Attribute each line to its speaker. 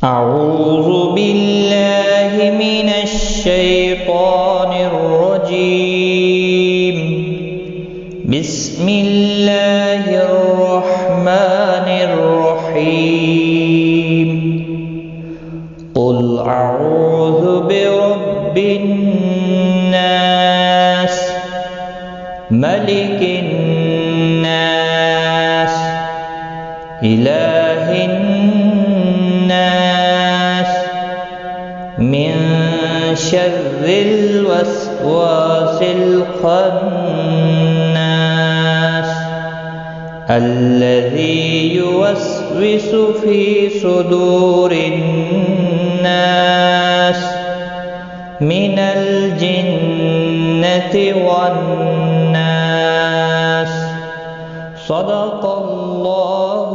Speaker 1: أعوذ بالله من الشيطان الرجيم. بسم الله الرحمن الرحيم. قل أعوذ برب الناس ملك الناس إله الناس من شر الوسواس الخناس الذي يوسوس في صدور الناس من الجنة والناس. صدق الله